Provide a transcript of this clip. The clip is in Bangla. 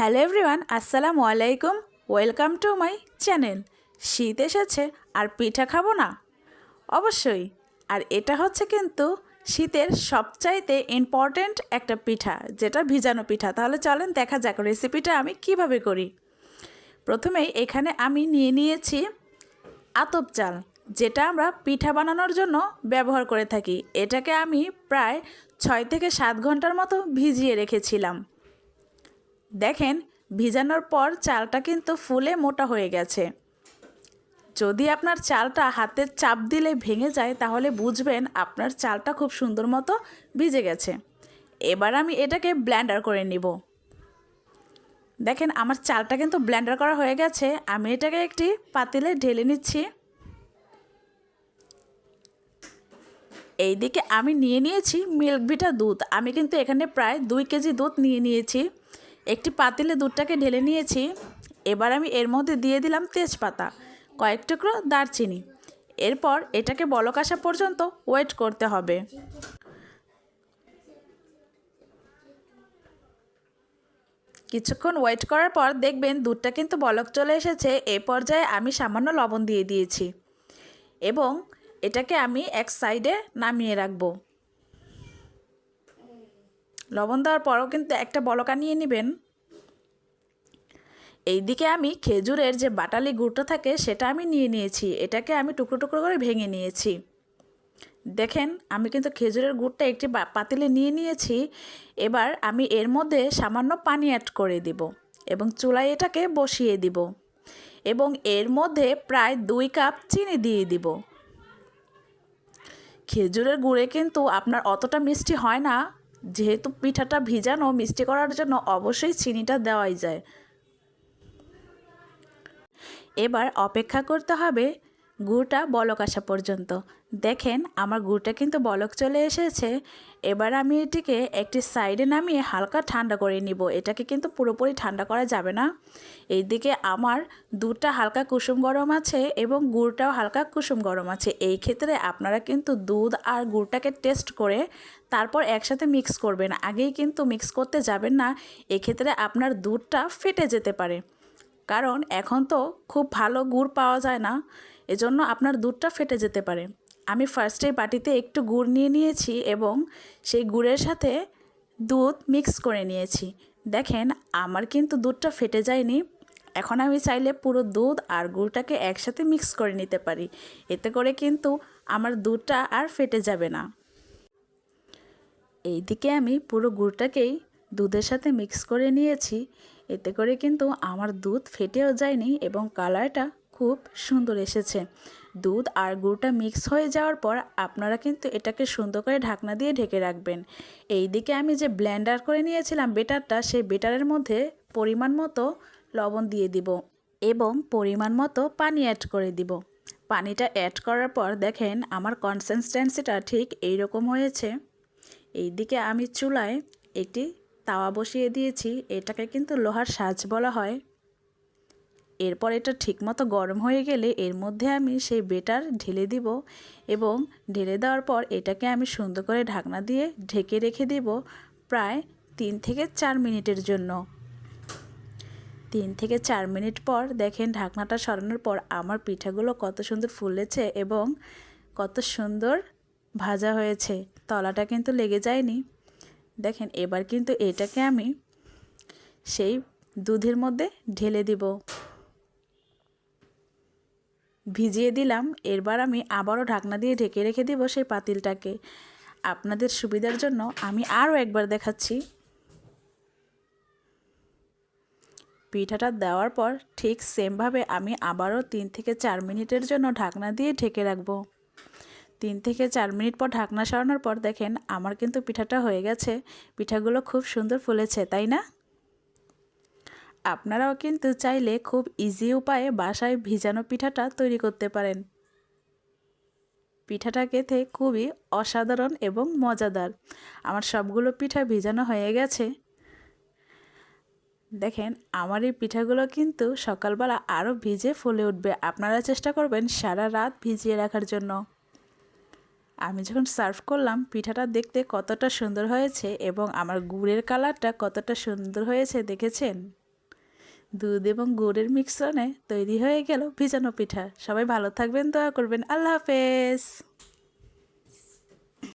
হ্যালো এভরিওয়ান, আসসালামু আলাইকুম। Welcome to my channel. শীত এসেছে আর পিঠা খাবো না? অবশ্যই। আর এটা হচ্ছে কিন্তু শীতের সবচাইতে ইম্পর্ট্যান্ট একটা পিঠা, যেটা ভিজানো পিঠা। তাহলে চলেন দেখা যাক রেসিপিটা আমি কিভাবে করি। প্রথমেই এখানে আমি নিয়ে নিয়েছি আতপ চাল, যেটা আমরা পিঠা বানানোর জন্য ব্যবহার করে থাকি। এটাকে আমি প্রায় 6 থেকে 7 ঘন্টার মতো ভিজিয়ে রেখেছিলাম। দেখেন, ভিজানোর পর চালটা কিন্তু ফুলে মোটা হয়ে গেছে। যদি আপনার চালটা হাতের চাপ দিলে ভেঙে যায়, তাহলে বুঝবেন আপনার চালটা খুব সুন্দর মতো ভিজে গেছে। এবার আমি এটাকে ব্লেন্ডার করে নিব। দেখেন, আমার চালটা কিন্তু ব্লেন্ডার করা হয়ে গেছে। আমি এটাকে একটি পাতিলে ঢেলে নিচ্ছি। এইদিকে আমি নিয়ে নিয়েছি মিল্ক ভিটা দুধ। আমি কিন্তু এখানে প্রায় 2 কেজি দুধ নিয়ে নিয়েছি। একটি পাতিলে দুধটাকে ঢেলে নিয়েছি। এবার আমি এর মধ্যে দিয়ে দিলাম তেজপাতা, কয়েক টুকরো দারচিনি। এরপর এটাকে বলক আসা পর্যন্ত ওয়েট করতে হবে। কিছুক্ষণ ওয়েট করার পর দেখবেন দুধটা কিন্তু বলক চলে এসেছে। এই পর্যায়ে আমি সামান্য লবণ দিয়ে দিয়েছি এবং এটাকে আমি এক সাইডে নামিয়ে রাখবো। লবণ দেওয়ার পরও কিন্তু একটা বলকা নিয়ে নেবেন। এইদিকে আমি খেজুরের যে বাটালি গুড়টা থাকে সেটা আমি নিয়ে নিয়েছি। এটাকে আমি টুকরো টুকরো করে ভেঙে নিয়েছি। দেখেন, আমি কিন্তু খেজুরের গুড়টা একটি পাতিলে নিয়ে নিয়েছি। এবার আমি এর মধ্যে সামান্য পানি অ্যাড করে দিব এবং চুলায় এটাকে বসিয়ে দিব এবং এর মধ্যে প্রায় 2 কাপ চিনি দিয়ে দিব। খেজুরের গুড়ে কিন্তু আপনার অতটা মিষ্টি হয় না, যেহেতু পিঠাটা ভিজানো, মিষ্টি করার জন্য অবশ্যই চিনিটা দেওয়াই যায়। এবার অপেক্ষা করতে হবে গুড়টা বলক আসা পর্যন্ত। দেখেন, আমার গুড়টা কিন্তু বলক চলে এসেছে। এবার আমি এটিকে একটি সাইডে নামিয়ে হালকা ঠান্ডা করে নিব। এটাকে কিন্তু পুরোপুরি ঠান্ডা করা যাবে না। এইদিকে আমার দুধটা হালকা কুসুম গরম আছে এবং গুড়টাও হালকা কুসুম গরম আছে। এই ক্ষেত্রে আপনারা কিন্তু দুধ আর গুড়টাকে টেস্ট করে তারপর একসাথে মিক্স করবেন। আগেই কিন্তু মিক্স করতে যাবেন না, এক্ষেত্রে আপনার দুধটা ফেটে যেতে পারে। কারণ এখন তো খুব ভালো গুড় পাওয়া যায় না, এজন্য আপনার দুধটা ফেটে যেতে পারে। আমি ফার্স্টেই বাটিতে একটু গুড় নিয়ে নিয়েছি এবং সেই গুড়ের সাথে দুধ মিক্স করে নিয়েছি। দেখেন, আমার কিন্তু দুধটা ফেটে যায়নি। এখন আমি চাইলে পুরো দুধ আর গুড়টাকে একসাথে মিক্স করে নিতে পারি। এতে করে কিন্তু আমার দুধটা আর ফেটে যাবে না। এইদিকে আমি পুরো গুড়টাকেই দুধের সাথে মিক্স করে নিয়েছি। এতে করে কিন্তু আমার দুধ ফেটেও যায়নি এবং কালারটা খুব সুন্দর এসেছে। দুধ আর গুড়টা মিক্স হয়ে যাওয়ার পর আপনারা কিন্তু এটাকে সুন্দর করে ঢাকনা দিয়ে ঢেকে রাখবেন। এইদিকে আমি যে ব্লেন্ডার করে নিয়েছিলাম বেটারটা, সেই বেটারের মধ্যে পরিমাণ মতো লবণ দিয়ে দিব এবং পরিমাণ মতো পানি অ্যাড করে দিব। পানিটা অ্যাড করার পর দেখেন, আমার কনসিস্টেন্সিটা ঠিক এইরকম হয়েছে। এইদিকে আমি চুলায় একটি তাওয়া বসিয়ে দিয়েছি। এটাকে কিন্তু লোহার সাজ বলা হয়। এরপর এটা ঠিকমতো গরম হয়ে গেলে এর মধ্যে আমি সেই বেটার ঢেলে দিব এবং ঢেলে দেওয়ার পর এটাকে আমি সুন্দর করে ঢাকনা দিয়ে ঢেকে রেখে দিব প্রায় 3 থেকে 4 মিনিটের জন্য। 3 থেকে 4 মিনিট পর দেখেন, ঢাকনাটা সরানোর পর আমার পিঠাগুলো কত সুন্দর ফুলেছে এবং কত সুন্দর ভাজা হয়েছে। তলাটা কিন্তু লেগে যায়নি। দেখেন, এবার কিন্তু এটাকে আমি সেই দুধের মধ্যে ঢেলে দিব, ভিজিয়ে দিলাম। এবার আমি আবারও ঢাকনা দিয়ে ঢেকে রেখে দিব সেই পাতিলটাকে। আপনাদের সুবিধার জন্য আমি আরও একবার দেখাচ্ছি। পিঠাটা দেওয়ার পর ঠিক সেমভাবে আমি আবারও 3 থেকে 4 মিনিটের জন্য ঢাকনা দিয়ে ঢেকে রাখবো। 3 থেকে 4 মিনিট পর ঢাকনা সরানোর পর দেখেন, আমার কিন্তু পিঠাটা হয়ে গেছে। পিঠাগুলো খুব সুন্দর ফুলেছে, তাই না? আপনারাও কিন্তু চাইলে খুব ইজি উপায়ে বাসায় ভিজানো পিঠাটা তৈরি করতে পারেন। পিঠাটা খেতে খুবই অসাধারণ এবং মজাদার। আমার সবগুলো পিঠা ভিজানো হয়ে গেছে। দেখেন, আমার এই পিঠাগুলো কিন্তু সকালবেলা আরও ভিজে ফুলে উঠবে। আপনারা চেষ্টা করবেন সারা রাত ভিজিয়ে রাখার জন্য। আমি যখন সার্ভ করলাম, পিঠাটা দেখতে কতটা সুন্দর হয়েছে এবং আমার গুড়ের কালারটা কতটা সুন্দর হয়েছে দেখেছেন? দুধ এবং গুড়ের মিশ্রণে তৈরি হয়ে গেল ভিজানো পিঠা। সবাই ভালো থাকবেন, দোয়া করবেন। আল্লাহ হাফেজ।